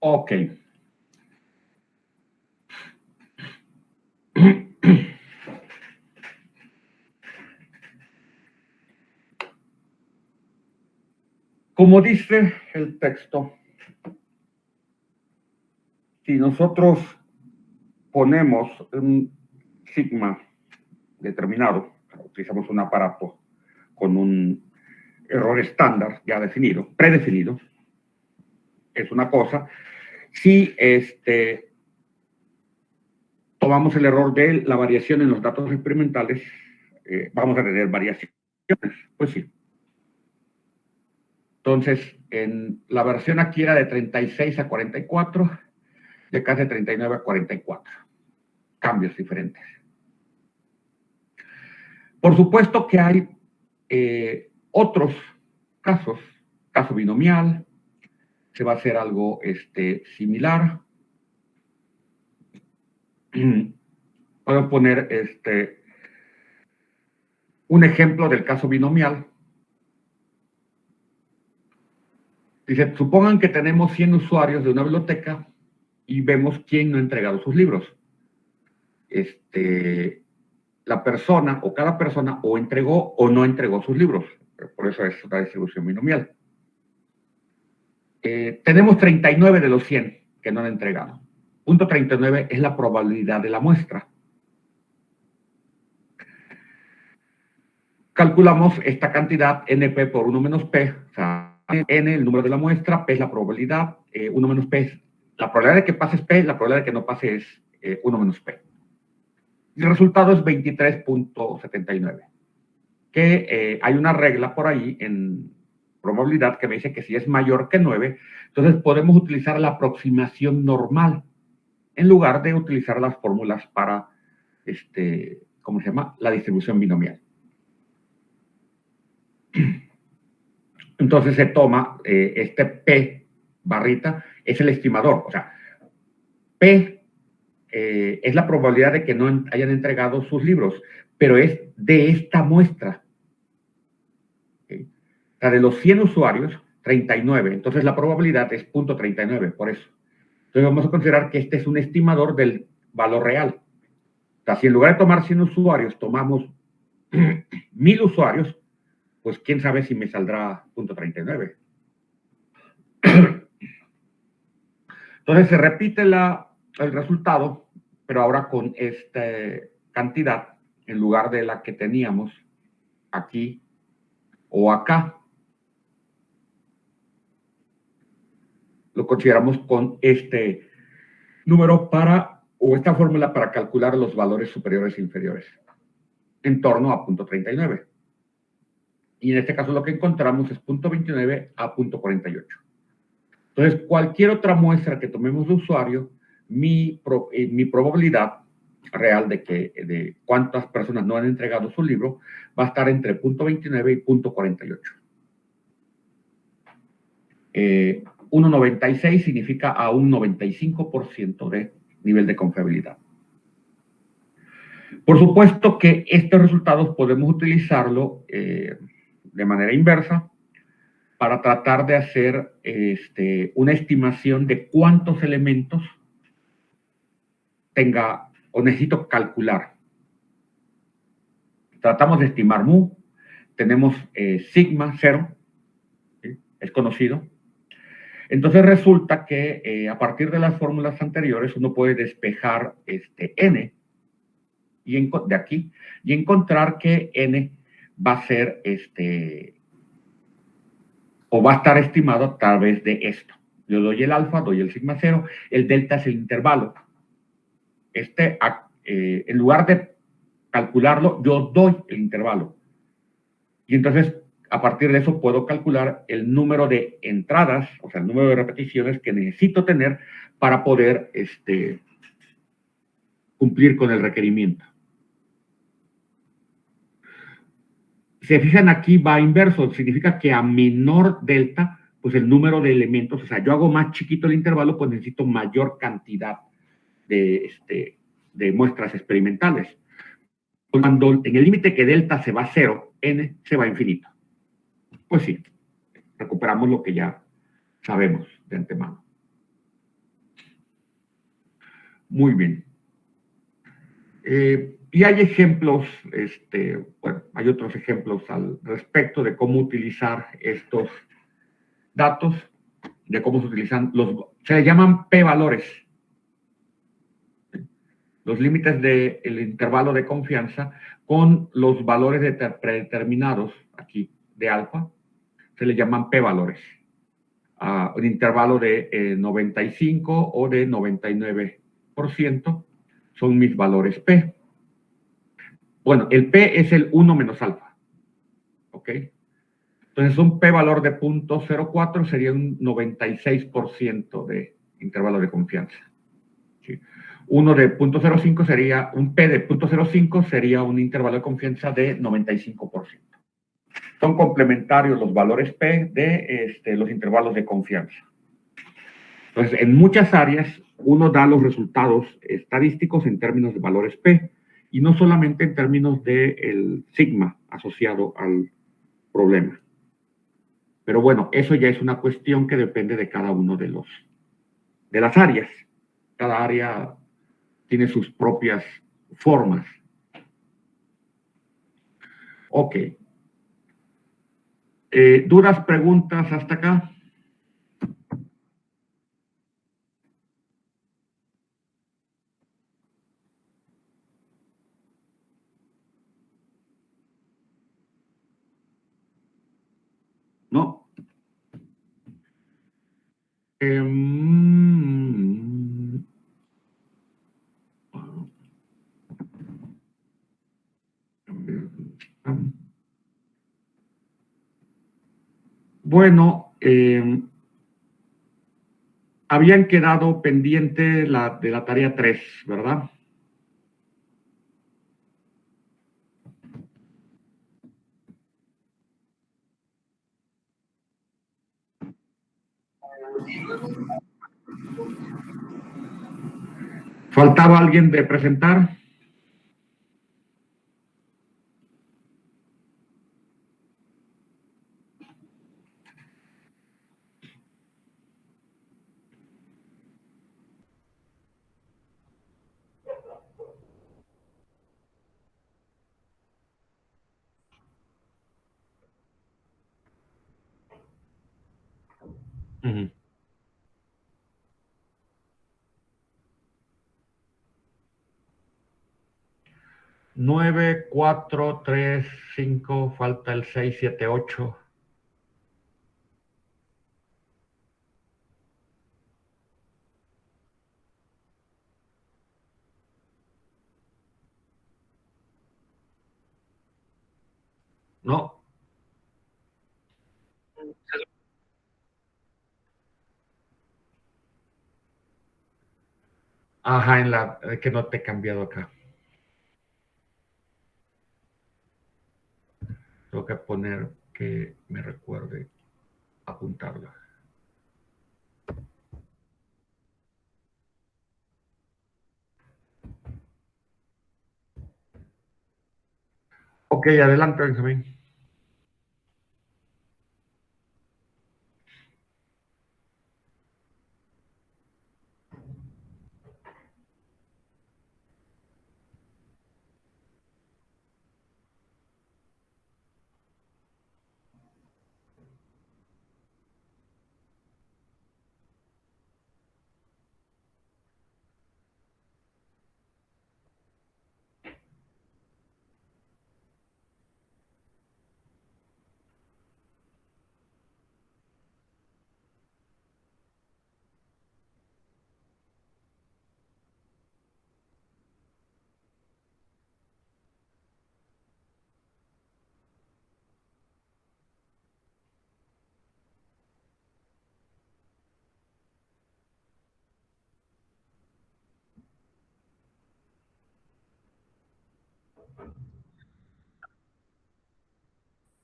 Ok. Como dice el texto, si nosotros ponemos un sigma determinado, utilizamos un aparato con un error estándar ya definido, predefinido, es una cosa. Si tomamos el error de la variación en los datos experimentales, vamos a tener variaciones. Pues sí. Entonces, en la versión aquí era de 36 a 44, de acá de 39 a 44. Cambios diferentes. Por supuesto que hay otros casos, caso binomial, se va a hacer algo similar. Puedo poner un ejemplo del caso binomial. Dice, supongan que tenemos 100 usuarios de una biblioteca y vemos quién no ha entregado sus libros. La persona o cada persona o entregó o no entregó sus libros. Por eso es una distribución binomial. Tenemos 39 de los 100 que no han entregado. Punto 39 es la probabilidad de la muestra. Calculamos esta cantidad NP por 1 menos P, o sea, N el número de la muestra, P es la probabilidad, 1 menos P es la probabilidad de que pase es P, la probabilidad de que no pase es 1 menos P. Y el resultado es 23.79. Que hay una regla por ahí en probabilidad que me dice que si es mayor que 9, entonces podemos utilizar la aproximación normal en lugar de utilizar las fórmulas para, ¿cómo se llama? La distribución binomial. Entonces se toma este P barrita, es el estimador, o sea, P es la probabilidad de que no hayan entregado sus libros, pero es de esta muestra. ¿Okay? O sea, de los 100 usuarios, 39, entonces la probabilidad es 0.39, por eso. Entonces vamos a considerar que este es un estimador del valor real. O sea, si en lugar de tomar 100 usuarios, tomamos 1000 usuarios, pues quién sabe si me saldrá 0.39. Entonces se repite el resultado, pero ahora con esta cantidad en lugar de la que teníamos aquí o acá. Lo consideramos con este número o esta fórmula para calcular los valores superiores e inferiores en torno a 0.39. Y en este caso lo que encontramos es 0.29 a 0.48. Entonces, cualquier otra muestra que tomemos de usuario, mi probabilidad real de cuántas personas no han entregado su libro va a estar entre 0.29 y 0.48. 1.96 significa a un 95% de nivel de confiabilidad. Por supuesto que estos resultados podemos utilizarlo de manera inversa para tratar de hacer una estimación de cuántos elementos tenga o necesito calcular. Tratamos de estimar mu, tenemos sigma 0, ¿sí? Es conocido. Entonces resulta que a partir de las fórmulas anteriores uno puede despejar n de aquí y encontrar que n va a ser o va a estar estimado a través de esto. Yo doy el alfa, doy el sigma 0, el delta es el intervalo. En lugar de calcularlo, yo doy el intervalo. Y entonces, a partir de eso, puedo calcular el número de entradas, o sea, el número de repeticiones que necesito tener para poder cumplir con el requerimiento. Si se fijan aquí, va inverso, significa que a menor delta, pues el número de elementos, o sea, yo hago más chiquito el intervalo, pues necesito mayor cantidad de muestras experimentales. Cuando en el límite que delta se va a 0, n se va a infinito. Pues sí, recuperamos lo que ya sabemos de antemano. Muy bien. Y hay ejemplos, bueno, hay otros ejemplos al respecto de cómo utilizar estos datos, de cómo se utilizan se le llaman p-valores, los límites del intervalo de confianza con los valores predeterminados aquí de alfa, se le llaman p-valores. Un intervalo de 95 o de 99% son mis valores p. Bueno, el p es el 1 menos alfa, ¿ok? Entonces un p-valor de 0.04 sería un 96% de intervalo de confianza. ¿Sí? Uno de 0.05 sería, un p de 0.05 sería un intervalo de confianza de 95%. Son complementarios los valores p de los intervalos de confianza. Entonces, en muchas áreas, uno da los resultados estadísticos en términos de valores p y no solamente en términos del sigma asociado al problema. Pero bueno, eso ya es una cuestión que depende de cada uno de las áreas. Cada área tiene sus propias formas. Ok. ¿Dudas, preguntas hasta acá? ¿No? Bueno, habían quedado pendiente de la tarea 3, ¿verdad? ¿Faltaba alguien de presentar? Uh -huh. 9, 4, 3, 5, falta el 6, 7, 8. No. Ajá, que no te he cambiado acá. Tengo que poner que me recuerde apuntarlo. Ok, adelante, Benjamín.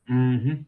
Uh -huh.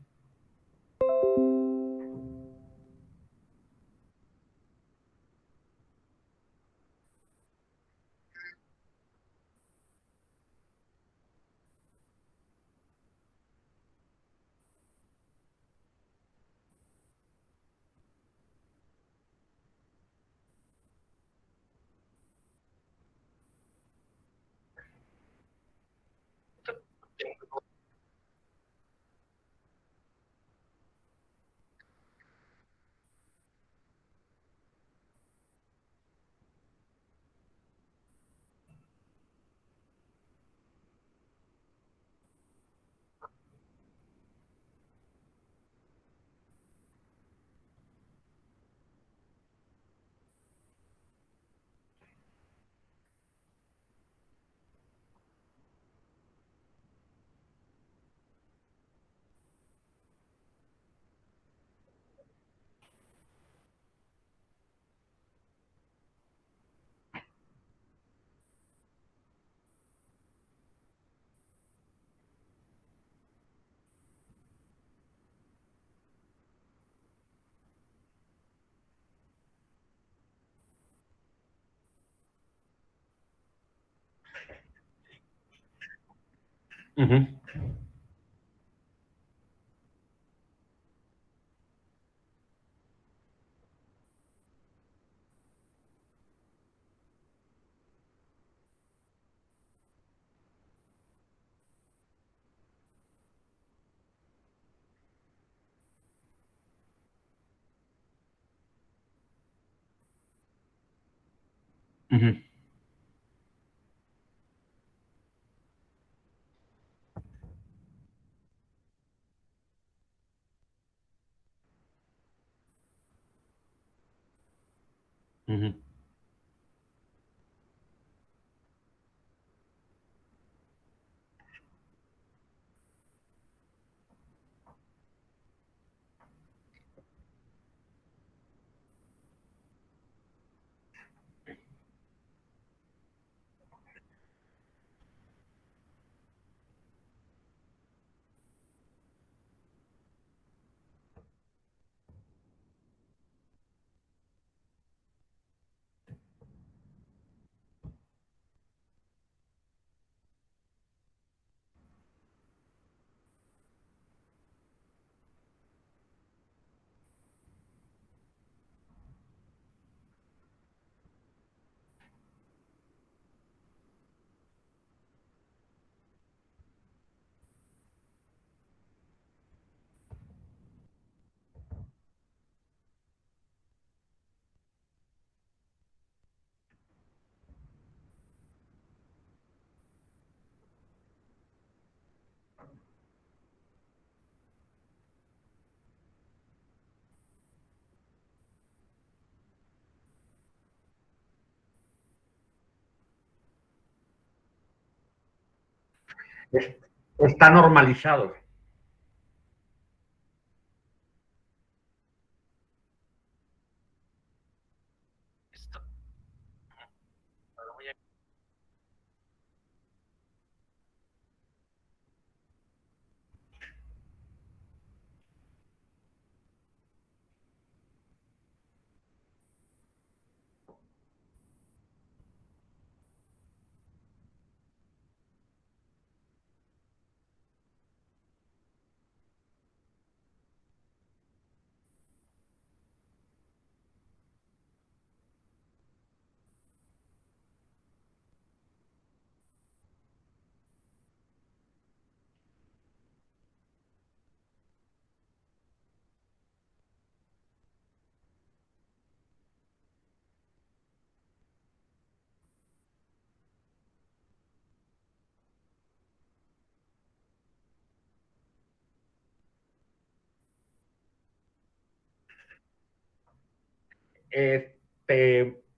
Ujú, ujú, ujú, Es- Está normalizado.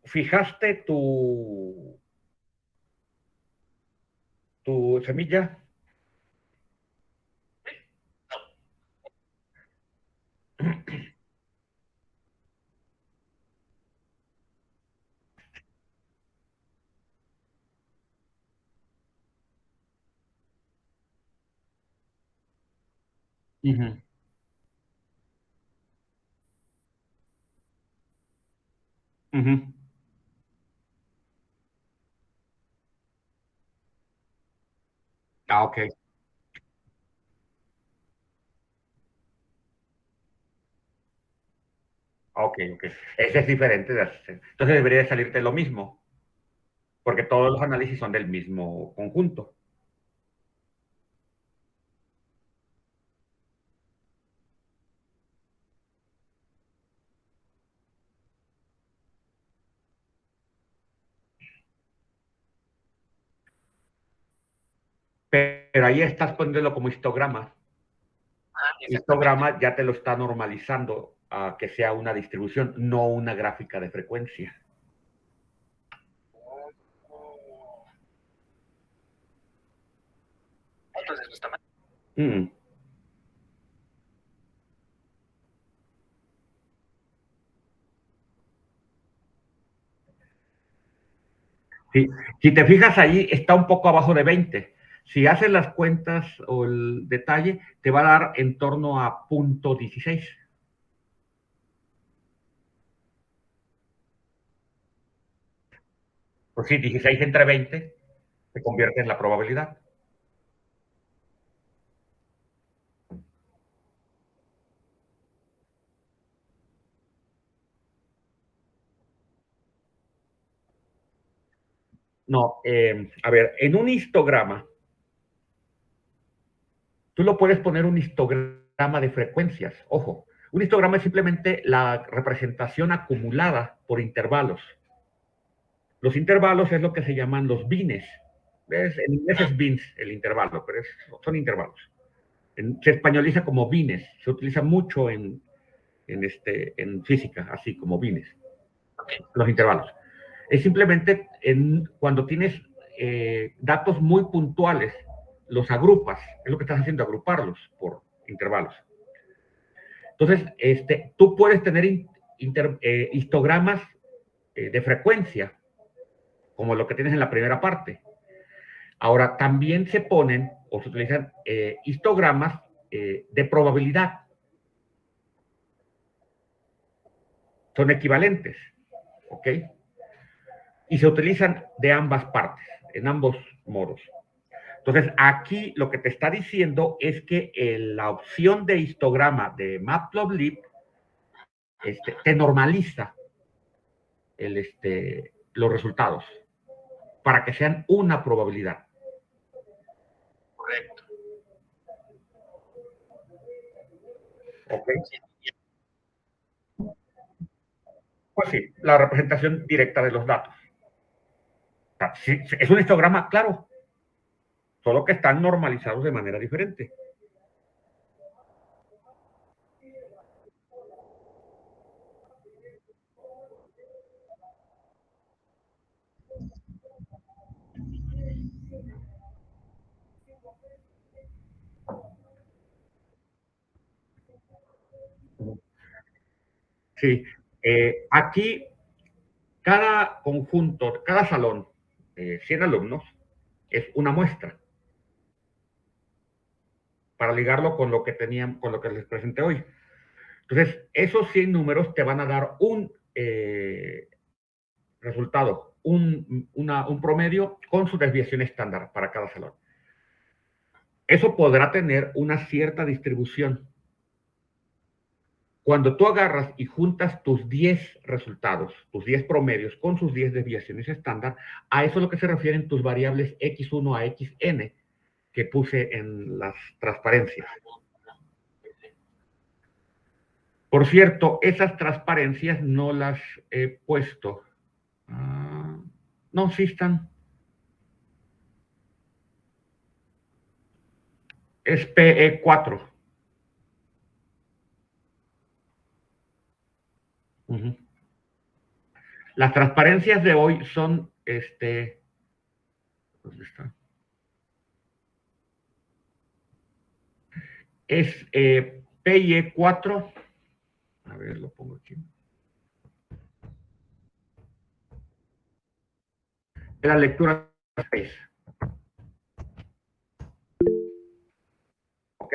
¿Fijaste tu semilla? Ujú, ujú. Ah, ok, ok, ok. Ese es diferente. Entonces debería de salirte lo mismo, porque todos los análisis son del mismo conjunto. Pero ahí estás poniéndolo como histograma. Histograma ya te lo está normalizando a que sea una distribución, no una gráfica de frecuencia. Mm. Sí. Si te fijas ahí, está un poco abajo de 20. Si haces las cuentas o el detalle, te va a dar en torno a punto 16. Pues sí, 16 entre 20 se convierte en la probabilidad. No, a ver, en un histograma, tú lo puedes poner un histograma de frecuencias. Ojo, un histograma es simplemente la representación acumulada por intervalos. Los intervalos es lo que se llaman los bines. ¿Ves? En inglés es bins el intervalo, pero son intervalos. Se españoliza como bines, se utiliza mucho en física, así como bines, los intervalos. Es simplemente cuando tienes datos muy puntuales, los agrupas, es lo que estás haciendo, agruparlos por intervalos. Entonces, tú puedes tener histogramas de frecuencia, como lo que tienes en la primera parte. Ahora, también se ponen o se utilizan histogramas de probabilidad. Son equivalentes, ¿ok? Y se utilizan de ambas partes, en ambos modos. Entonces, aquí lo que te está diciendo es que la opción de histograma de Matplotlib te normaliza los resultados para que sean una probabilidad. Correcto. ¿Ok? Pues sí, la representación directa de los datos. O sea, sí, es un histograma, claro, solo que están normalizados de manera diferente. Sí, aquí cada conjunto, cada salón, 100 alumnos, es una muestra para ligarlo con lo que tenían, con lo que les presenté hoy. Entonces, esos 100 números te van a dar un resultado, un promedio con su desviación estándar para cada salón. Eso podrá tener una cierta distribución. Cuando tú agarras y juntas tus 10 resultados, tus 10 promedios con sus 10 desviaciones estándar, a eso es lo que se refieren tus variables x1 a xn que puse en las transparencias. Por cierto, esas transparencias no las he puesto. No, sí están. Es PE4. Las transparencias de hoy son, ¿dónde está? Es PIE4. A ver, lo pongo aquí. De la lectura 6. ¿Ok?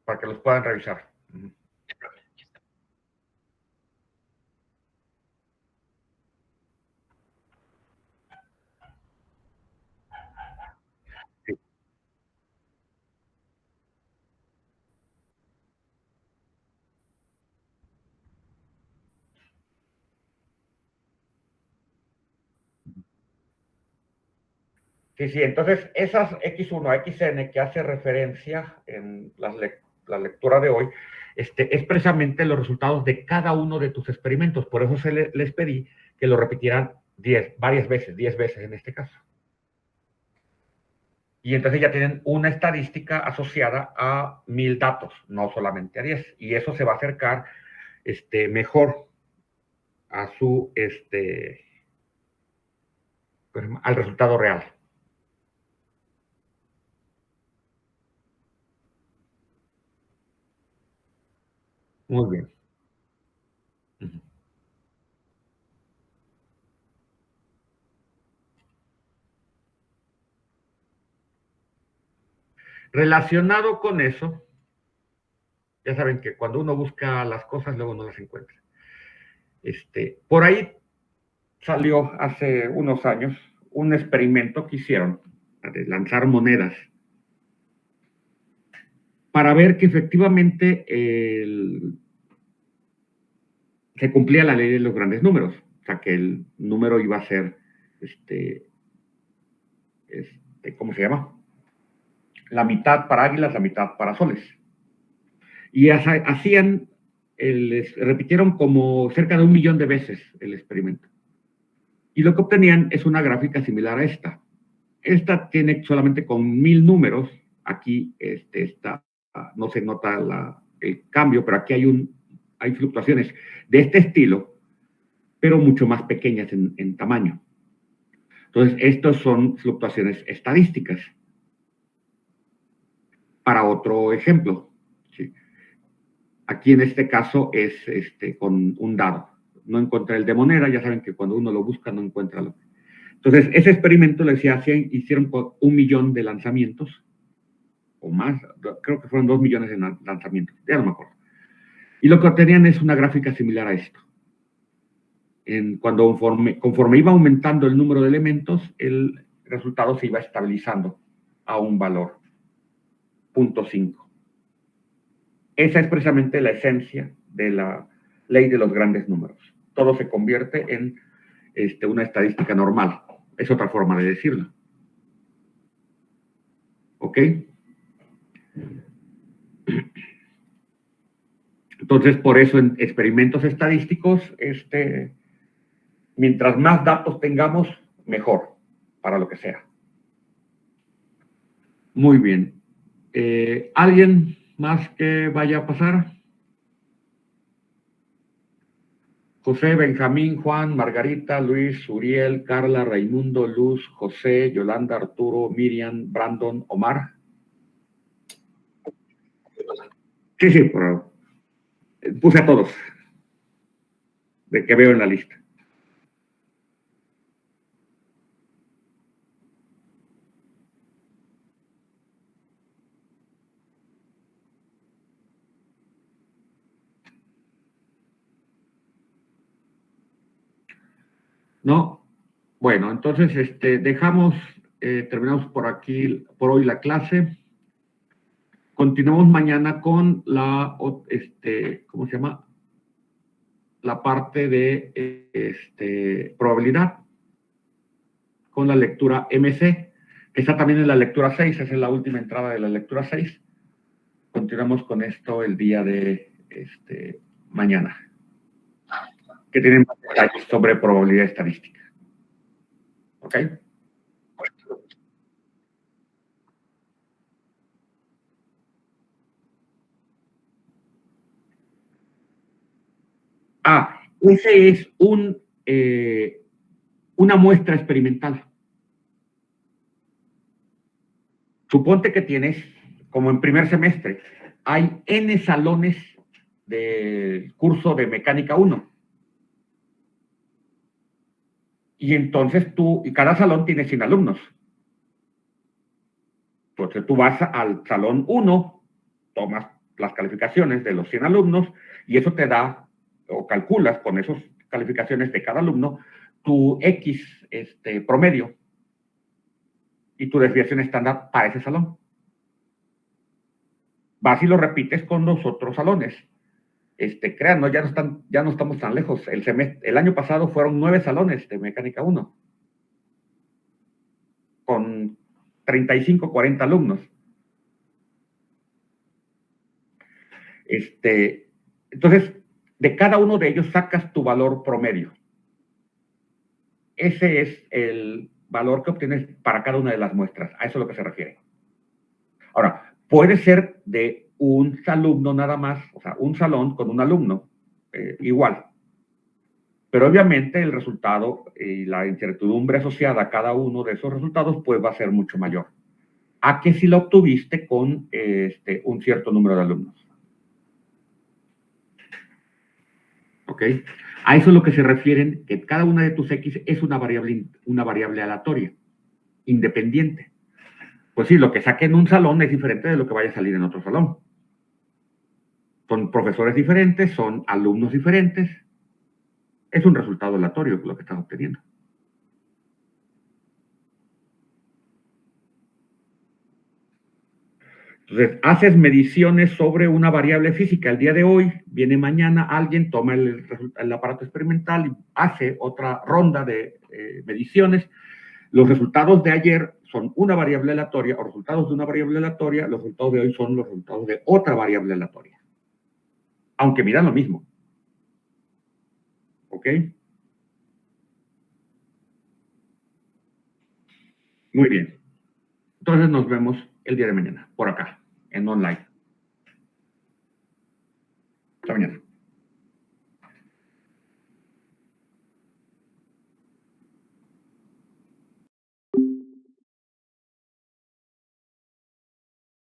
Para que los puedan revisar. Sí. Sí, sí, entonces esas X1, XN que hace referencia en la lectura de hoy, es precisamente los resultados de cada uno de tus experimentos. Por eso les pedí que lo repitieran varias veces, 10 veces en este caso. Y entonces ya tienen una estadística asociada a 1000 datos, no solamente a 10. Y eso se va a acercar mejor a al resultado real. Muy bien. Uh-huh. Relacionado con eso, ya saben que cuando uno busca las cosas, luego no las encuentra. Por ahí salió hace unos años un experimento que hicieron de lanzar monedas para ver que efectivamente se cumplía la ley de los grandes números, o sea que el número iba a ser ¿cómo se llama? La mitad para águilas, la mitad para soles. Y hacían, repitieron como cerca de 1 millón de veces el experimento. Y lo que obtenían es una gráfica similar a esta. Esta tiene solamente con 1000 números. Aquí no se nota el cambio, pero aquí hay fluctuaciones de este estilo, pero mucho más pequeñas en tamaño. Entonces, estas son fluctuaciones estadísticas. Para otro ejemplo, ¿sí? Aquí en este caso es con un dado. No encontré el de moneda, ya saben que cuando uno lo busca no encuentra lo que. Entonces, ese experimento, les decía, hicieron 1 millón de lanzamientos, o más, creo que fueron 2 millones de lanzamientos, ya no me acuerdo. Y lo que obtenían es una gráfica similar a esto. Conforme iba aumentando el número de elementos, el resultado se iba estabilizando a un valor 0.5. Esa es precisamente la esencia de la ley de los grandes números. Todo se convierte en una estadística normal. Es otra forma de decirlo. ¿Ok? Entonces, por eso en experimentos estadísticos, mientras más datos tengamos, mejor, para lo que sea. Muy bien. ¿Alguien más que vaya a pasar? José, Benjamín, Juan, Margarita, Luis, Uriel, Carla, Raimundo, Luz, José, Yolanda, Arturo, Miriam, Brandon, Omar. Sí, pero puse a todos de que veo en la lista. ¿No? Bueno, entonces terminamos por aquí, por hoy la clase. Continuamos mañana con ¿cómo se llama? La parte de probabilidad, con la lectura MC, que está también en la lectura 6, esa es la última entrada de la lectura 6. Continuamos con esto el día de mañana, que tienen más detalles sobre probabilidad estadística. ¿Ok? Ese es una muestra experimental. Suponte que tienes, como en primer semestre, hay N salones del curso de Mecánica 1. Y entonces y cada salón tiene 100 alumnos. Entonces tú vas al salón 1, tomas las calificaciones de los 100 alumnos y eso te da, o calculas con esas calificaciones de cada alumno, tu X promedio y tu desviación estándar para ese salón. Vas y lo repites con los otros salones. Créanos, ya no estamos tan lejos. El año pasado fueron 9 salones de Mecánica 1, con 35, 40 alumnos. Entonces, de cada uno de ellos sacas tu valor promedio. Ese es el valor que obtienes para cada una de las muestras. A eso es lo que se refiere. Ahora, puede ser de un alumno nada más, o sea, un salón con un alumno, igual. Pero obviamente el resultado y la incertidumbre asociada a cada uno de esos resultados pues va a ser mucho mayor a que si lo obtuviste con un cierto número de alumnos. ¿Ok? A eso es lo que se refieren, que cada una de tus X es una variable aleatoria, independiente. Pues sí, lo que saque en un salón es diferente de lo que vaya a salir en otro salón. Son profesores diferentes, son alumnos diferentes. Es un resultado aleatorio lo que estás obteniendo. haces mediciones sobre una variable física el día de hoy, viene mañana alguien, toma el aparato experimental y hace otra ronda de mediciones. Los resultados de ayer son una variable aleatoria, o resultados de una variable aleatoria, los resultados de hoy son los resultados de otra variable aleatoria. Aunque midan lo mismo. ¿Ok? Muy bien. Entonces nos vemos el día de mañana, por acá, en online.